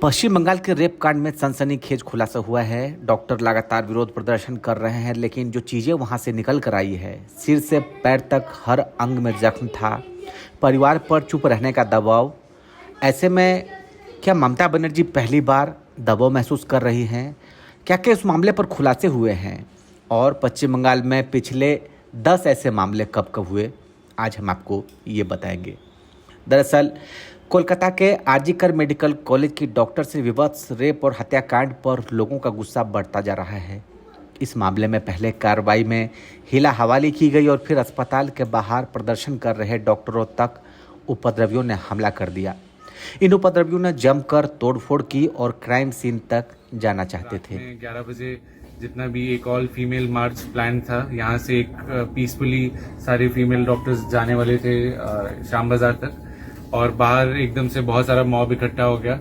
पश्चिम बंगाल के रेप कांड में सनसनीखेज खुलासा हुआ है। डॉक्टर लगातार विरोध प्रदर्शन कर रहे हैं, लेकिन जो चीजें वहां से निकल कर आई है, सिर से पैर तक हर अंग में जख्म था, परिवार पर चुप रहने का दबाव। ऐसे में क्या ममता बनर्जी पहली बार दबाव महसूस कर रही हैं? क्या क्या इस मामले पर खुलासे हुए हैं? और पश्चिम बंगाल में पिछले 10 ऐसे मामले कब कब हुए, आज हम आपको ये बताएंगे। दरअसल कोलकाता के आरजीकर मेडिकल कॉलेज की डॉक्टर से विवत्स रेप और हत्याकांड पर लोगों का गुस्सा बढ़ता जा रहा है। इस मामले में पहले कार्रवाई में हिला हवाली की गई और फिर अस्पताल के बाहर प्रदर्शन कर रहे डॉक्टरों तक उपद्रवियों ने हमला कर दिया। इन उपद्रवियों ने जमकर तोड़फोड़ की और क्राइम सीन तक जाना चाहते थे। 11 बजे जितना भी एक ऑल फीमेल मार्च प्लान था, यहाँ से एक पीसफुली सारे फीमेल डॉक्टर्स जाने वाले थे शाम बाजार तक, और बाहर एकदम से बहुत सारा मॉब इकट्ठा हो गया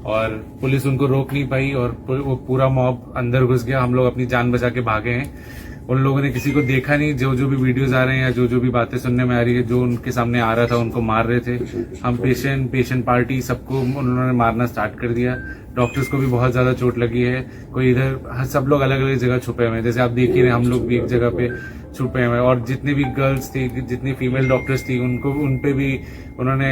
और पुलिस उनको रोक नहीं पाई और वो पूरा मॉब अंदर घुस गया। हम लोग अपनी जान बचा के भागे हैं। उन लोगों ने किसी को देखा नहीं। जो जो भी वीडियोस आ रहे हैं या जो जो भी बातें सुनने में आ रही है, जो उनके सामने आ रहा था उनको मार रहे थे। हम पेशेंट पार्टी सबको उन्होंने मारना स्टार्ट कर दिया। डॉक्टर्स को भी बहुत ज्यादा चोट लगी है। कोई इधर, सब लोग अलग अलग जगह छुपे हुए हैं। जैसे आप देख ही रहे, हम लोग भी एक जगह पे छुपे हुए हैं। और जितनी भी गर्ल्स थी, जितनी फीमेल डॉक्टर्स थी, उन पे भी उन्होंने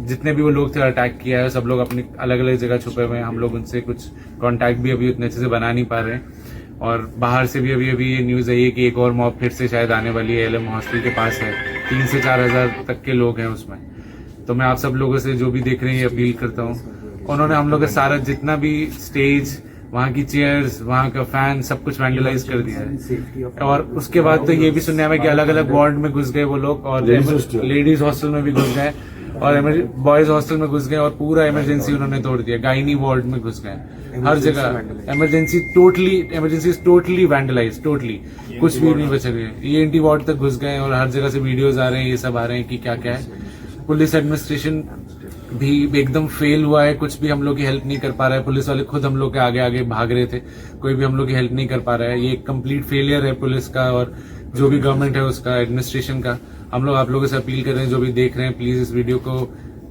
जितने भी वो लोग थे अटैक किया है। सब लोग अपनी अलग अलग जगह छुपे हुए हैं। हम लोग उनसे कुछ कांटेक्ट भी अभी उतने अच्छे से बना नहीं पा रहे हैं। और बाहर से भी अभी ये न्यूज आई है कि एक और मॉब फिर से शायद आने वाली है। एलएम हॉस्टल के पास है। 3 से 4 हजार तक के लोग हैं उसमें। तो मैं आप सब लोगों से जो भी देख रहे हैं अपील करता हूँ। उन्होंने हम लोग का सारा जितना भी स्टेज, वहाँ की चेयर्स, वहाँ का फैन, सब कुछ वैंडलाइज कर दिया है। और उसके बाद तो ये भी सुनने में कि अलग अलग वार्ड में घुस गए वो लोग, और लेडीज हॉस्टल में भी घुस गए और बॉयज हॉस्टल में घुस गए और पूरा इमरजेंसी उन्होंने तोड़ दिया। गायनी वार्ड में घुस गए। हर जगह इमरजेंसी टोटली वैंडलाइज, टोटली कुछ भी नहीं बचा गया। ईएनटी वार्ड तक घुस गए और हर जगह से वीडियोज आ रहे हैं, ये सब आ रहे हैं कि क्या क्या है। पुलिस एडमिनिस्ट्रेशन भी एकदम फेल हुआ है। कुछ भी हम लोग की हेल्प नहीं कर पा रहा है। पुलिस वाले खुद हम लोग के आगे आगे भाग रहे थे। कोई भी हम लोग की हेल्प नहीं कर पा रहा है। ये एक कंप्लीट फेलियर है पुलिस का और जो भी गवर्नमेंट है उसका, एडमिनिस्ट्रेशन का। हम लोग आप लोगों से अपील कर रहे हैं, जो भी देख रहे हैं, प्लीज इस वीडियो को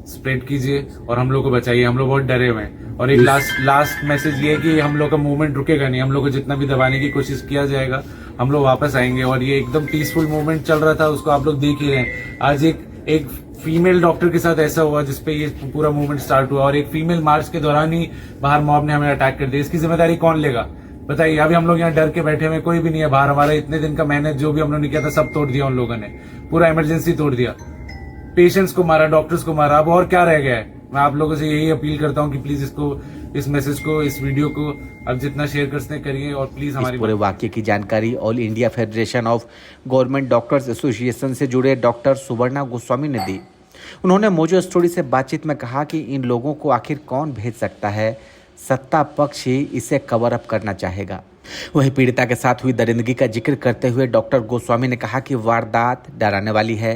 स्प्रेड कीजिए और हम लोग को बचाइए। हम लोग बहुत डरे हुए हैं। और एक लास्ट मैसेज ये है कि हम लोग का मूवमेंट रुकेगा नहीं। हम लोग को जितना भी दबाने की कोशिश किया जाएगा, हम लोग वापस आएंगे। और ये एकदम पीसफुल मूवमेंट चल रहा था, उसको आप लोग देख ही रहे हैं। आज एक फीमेल डॉक्टर के साथ ऐसा हुआ जिसपे ये पूरा मूवमेंट स्टार्ट हुआ, और एक फीमेल मार्च के दौरान ही बाहर मॉब ने हमें अटैक कर दिया। इसकी जिम्मेदारी कौन लेगा बताइए? अभी हम लोग यहाँ डर के बैठे हुए, कोई भी नहीं है बाहर। हमारा इतने दिन का मेहनत जो भी हम लोगों ने किया था सब तोड़ दिया उन लोगों ने। पूरा इमरजेंसी तोड़ दिया, पेशेंट्स को मारा, डॉक्टर्स को मारा। अब और क्या रह गया है? मैं आप लोगों से यही अपील करता हूँ कि प्लीज इस मैसेज को, इस वीडियो को अब जितना शेयर कर सकते करिए। और प्लीज हमारी पूरे वाक्य की जानकारी all India federation of government doctors association से जुड़े डॉक्टर सुवर्णा गोस्वामी ने दी। उन्होंने मोजो स्टोरी से बातचीत में कहा कि इन लोगों को आखिर कौन भेज सकता है, सत्ता पक्ष ही इसे कवर अप करना चाहेगा। वहीं पीड़िता के साथ हुई दरिंदगी का जिक्र करते हुए डॉक्टर गोस्वामी ने कहा कि वारदात डराने वाली है।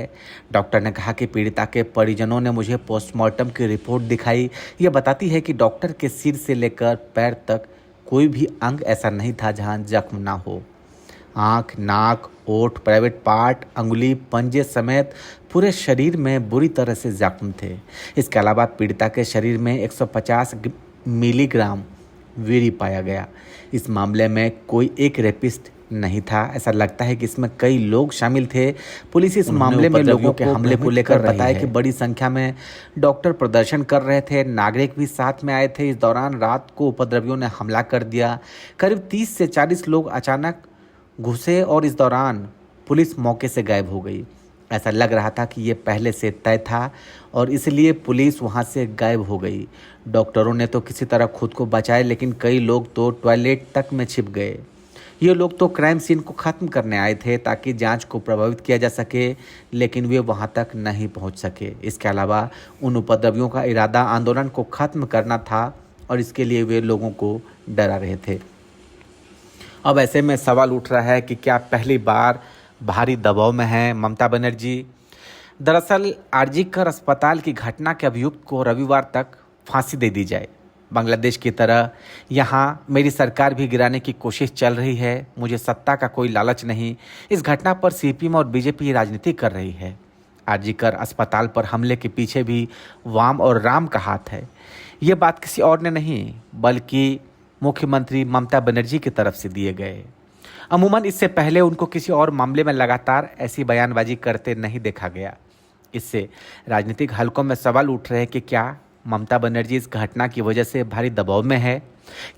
डॉक्टर ने कहा कि पीड़िता के परिजनों ने मुझे पोस्टमार्टम की रिपोर्ट दिखाई। यह बताती है कि डॉक्टर के सिर से लेकर पैर तक कोई भी अंग ऐसा नहीं था जहां जख्म ना हो। आँख, नाक, ओठ, प्राइवेट पार्ट, अंगुली, पंजे समेत पूरे शरीर में बुरी तरह से जख्म थे। इसके अलावा पीड़िता के शरीर में 150 मिलीग्राम वीरी पाया गया। इस मामले में कोई एक रेपिस्ट नहीं था। ऐसा लगता है कि इसमें कई लोग शामिल थे। पुलिस इस मामले में लोगों के हमले को लेकर बताया कि बड़ी संख्या में डॉक्टर प्रदर्शन कर रहे थे। नागरिक भी साथ में आए थे। इस दौरान रात को उपद्रवियों ने हमला कर दिया। करीब 30 से 40 लोग अचानक घुसे और इस दौरान पुलिस मौके से गायब हो गई। ऐसा लग रहा था कि ये पहले से तय था और इसलिए पुलिस वहां से गायब हो गई। डॉक्टरों ने तो किसी तरह खुद को बचाया, लेकिन कई लोग तो टॉयलेट तक में छिप गए। ये लोग तो क्राइम सीन को ख़त्म करने आए थे ताकि जांच को प्रभावित किया जा सके, लेकिन वे वहां तक नहीं पहुंच सके। इसके अलावा उन उपद्रवियों का इरादा आंदोलन को ख़त्म करना था और इसके लिए वे लोगों को डरा रहे थे। अब ऐसे में सवाल उठ रहा है कि क्या पहली बार भारी दबाव में है ममता बनर्जी? दरअसल आरजीकर अस्पताल की घटना के अभियुक्त को रविवार तक फांसी दे दी जाए। बांग्लादेश की तरह यहाँ मेरी सरकार भी गिराने की कोशिश चल रही है। मुझे सत्ता का कोई लालच नहीं। इस घटना पर सीपीएम और बीजेपी राजनीति कर रही है। आरजीकर अस्पताल पर हमले के पीछे भी वाम और राम का हाथ है। ये बात किसी और ने नहीं बल्कि मुख्यमंत्री ममता बनर्जी की तरफ से दिए गए। अमूमन इससे पहले उनको किसी और मामले में लगातार ऐसी बयानबाजी करते नहीं देखा गया। इससे राजनीतिक हलकों में सवाल उठ रहे हैं कि क्या ममता बनर्जी इस घटना की वजह से भारी दबाव में है?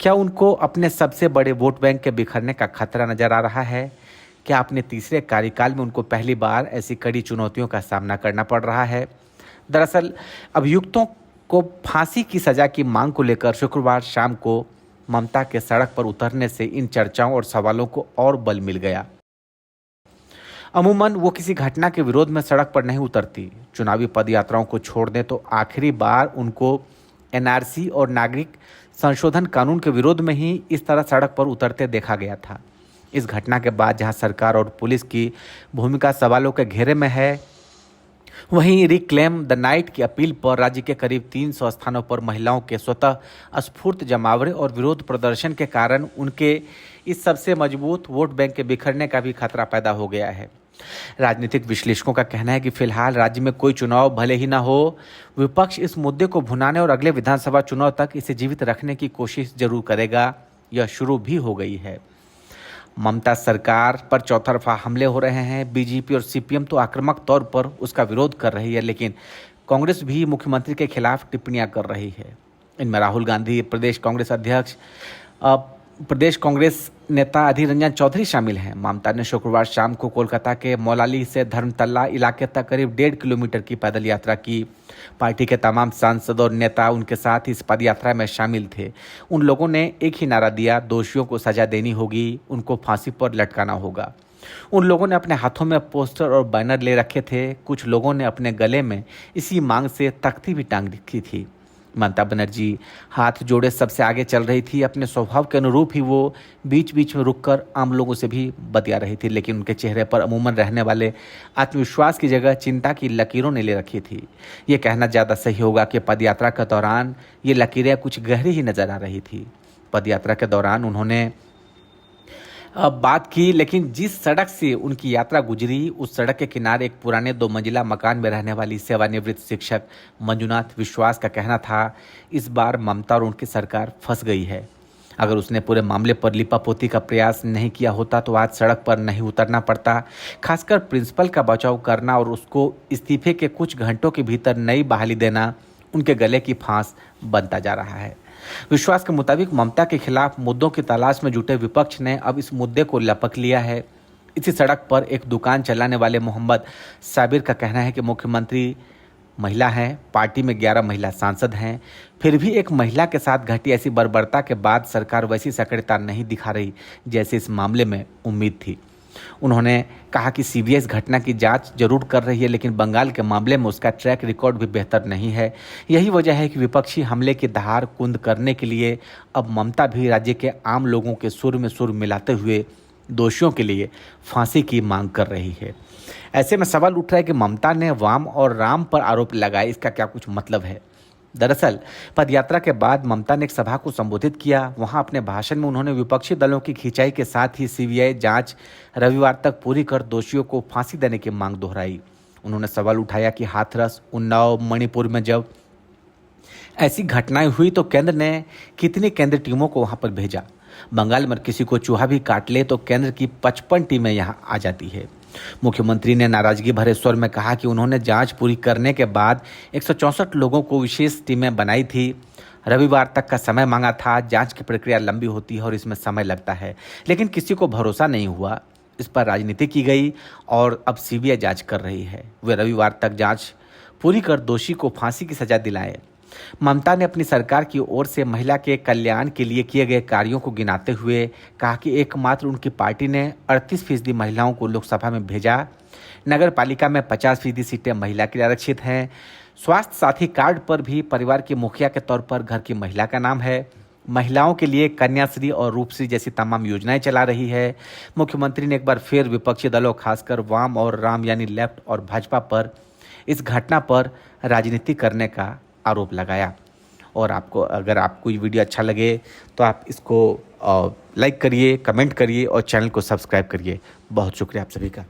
क्या उनको अपने सबसे बड़े वोट बैंक के बिखरने का खतरा नजर आ रहा है? क्या अपने तीसरे कार्यकाल में उनको पहली बार ऐसी कड़ी चुनौतियों का सामना करना पड़ रहा है? दरअसल अभियुक्तों को फांसी की सजा की मांग को लेकर शुक्रवार शाम को ममता के सड़क पर उतरने से इन चर्चाओं और सवालों को और बल मिल गया। अमूमन वो किसी घटना के विरोध में सड़क पर नहीं उतरती। चुनावी पदयात्राओं को छोड़ दें तो आखिरी बार उनको एनआरसी और नागरिक संशोधन कानून के विरोध में ही इस तरह सड़क पर उतरते देखा गया था। इस घटना के बाद जहां सरकार और पुलिस की भूमिका सवालों के घेरे में है, वहीं रिक्लेम द नाइट की अपील पर राज्य के करीब 300 स्थानों पर महिलाओं के स्वतः स्फूर्त जमावड़े और विरोध प्रदर्शन के कारण उनके इस सबसे मजबूत वोट बैंक के बिखरने का भी खतरा पैदा हो गया है। राजनीतिक विश्लेषकों का कहना है कि फिलहाल राज्य में कोई चुनाव भले ही ना हो, विपक्ष इस मुद्दे को भुनाने और अगले विधानसभा चुनाव तक इसे जीवित रखने की कोशिश जरूर करेगा। यह शुरू भी हो गई है। ममता सरकार पर चौतरफा हमले हो रहे हैं। बीजेपी और सीपीएम तो आक्रामक तौर पर उसका विरोध कर रही है, लेकिन कांग्रेस भी मुख्यमंत्री के खिलाफ टिप्पणियां कर रही है। इनमें राहुल गांधी, प्रदेश कांग्रेस अध्यक्ष, प्रदेश कांग्रेस नेता अधीर रंजन चौधरी शामिल हैं। ममता ने शुक्रवार शाम को कोलकाता के मौलाली से धर्मतल्ला इलाके तक करीब 1.5 किलोमीटर की पैदल यात्रा की। पार्टी के तमाम सांसद और नेता उनके साथ इस पद यात्रा में शामिल थे। उन लोगों ने एक ही नारा दिया, दोषियों को सजा देनी होगी, उनको फांसी पर लटकाना होगा। उन लोगों ने अपने हाथों में पोस्टर और बैनर ले रखे थे। कुछ लोगों ने अपने गले में इसी मांग से तख्ती भी टांग रखी थी। ममता बनर्जी हाथ जोड़े सबसे आगे चल रही थी। अपने स्वभाव के अनुरूप ही वो बीच बीच में रुककर आम लोगों से भी बतिया रही थी, लेकिन उनके चेहरे पर अमूमन रहने वाले आत्मविश्वास की जगह चिंता की लकीरों ने ले रखी थी। ये कहना ज़्यादा सही होगा कि पदयात्रा के दौरान ये लकीरें कुछ गहरी ही नजर आ रही थी। पदयात्रा के दौरान उन्होंने बात की, लेकिन जिस सड़क से उनकी यात्रा गुजरी उस सड़क के किनारे एक पुराने 2 मंजिला मकान में रहने वाली सेवानिवृत्त शिक्षक मंजुनाथ विश्वास का कहना था, इस बार ममता और उनकी सरकार फंस गई है। अगर उसने पूरे मामले पर लिपापोती का प्रयास नहीं किया होता तो आज सड़क पर नहीं उतरना पड़ता। खासकर प्रिंसिपल का बचाव करना और उसको इस्तीफे के कुछ घंटों के भीतर नई बहाली देना उनके गले की फांस बनता जा रहा है। विश्वास के मुताबिक ममता के खिलाफ मुद्दों की तलाश में जुटे विपक्ष ने अब इस मुद्दे को लपक लिया है। इसी सड़क पर एक दुकान चलाने वाले मोहम्मद साबिर का कहना है कि मुख्यमंत्री महिला हैं, पार्टी में 11 महिला सांसद हैं, फिर भी एक महिला के साथ घटी ऐसी बर्बरता के बाद सरकार वैसी सक्रियता नहीं दिखा रही जैसे इस मामले में उम्मीद थी। उन्होंने कहा कि सीबीआई इस घटना की जांच जरूर कर रही है, लेकिन बंगाल के मामले में उसका ट्रैक रिकॉर्ड भी बेहतर नहीं है। यही वजह है कि विपक्षी हमले की धार कुंद करने के लिए अब ममता भी राज्य के आम लोगों के सुर में सुर मिलाते हुए दोषियों के लिए फांसी की मांग कर रही है। ऐसे में सवाल उठ रहा है कि ममता ने वाम और राम पर आरोप लगाए, इसका क्या कुछ मतलब है? दरअसल पदयात्रा के बाद ममता ने एक सभा को संबोधित किया। वहां अपने भाषण में उन्होंने विपक्षी दलों की खिंचाई के साथ ही सीबीआई जांच रविवार तक पूरी कर दोषियों को फांसी देने की मांग दोहराई। उन्होंने सवाल उठाया कि हाथरस, उन्नाव, मणिपुर में जब ऐसी घटनाएं हुई तो केंद्र ने कितनी केंद्रीय टीमों को वहां पर भेजा? बंगाल में किसी को चूहा भी काट ले तो केंद्र की 55 टीमें यहां आ जाती है। मुख्यमंत्री ने नाराजगी भरे स्वर में कहा कि उन्होंने जांच पूरी करने के बाद 164 लोगों को विशेष टीमें बनाई थी। रविवार तक का समय मांगा था। जांच की प्रक्रिया लंबी होती है और इसमें समय लगता है, लेकिन किसी को भरोसा नहीं हुआ। इस पर राजनीति की गई और अब सीबीआई जांच कर रही है। वे रविवार तक जांच पूरी कर दोषी को फांसी की सजा दिलाए। ममता ने अपनी सरकार की ओर से महिला के कल्याण के लिए किए गए कार्यों को गिनाते हुए कहा कि एकमात्र उनकी पार्टी ने 38% महिलाओं को लोकसभा में भेजा। नगर पालिका में 50% सीटें महिला के लिए आरक्षित हैं। स्वास्थ्य साथी कार्ड पर भी परिवार की मुखिया के तौर पर घर की महिला का नाम है। महिलाओं के लिए कन्याश्री और रूपश्री जैसी तमाम योजनाएं चला रही है। मुख्यमंत्री ने एक बार फिर विपक्षी दलों खासकर वाम और राम यानी लेफ्ट और भाजपा पर इस घटना पर राजनीति करने का आरोप लगाया। और अगर आपको ये वीडियो अच्छा लगे तो आप इसको लाइक करिए, कमेंट करिए और चैनल को सब्सक्राइब करिए। बहुत शुक्रिया आप सभी का।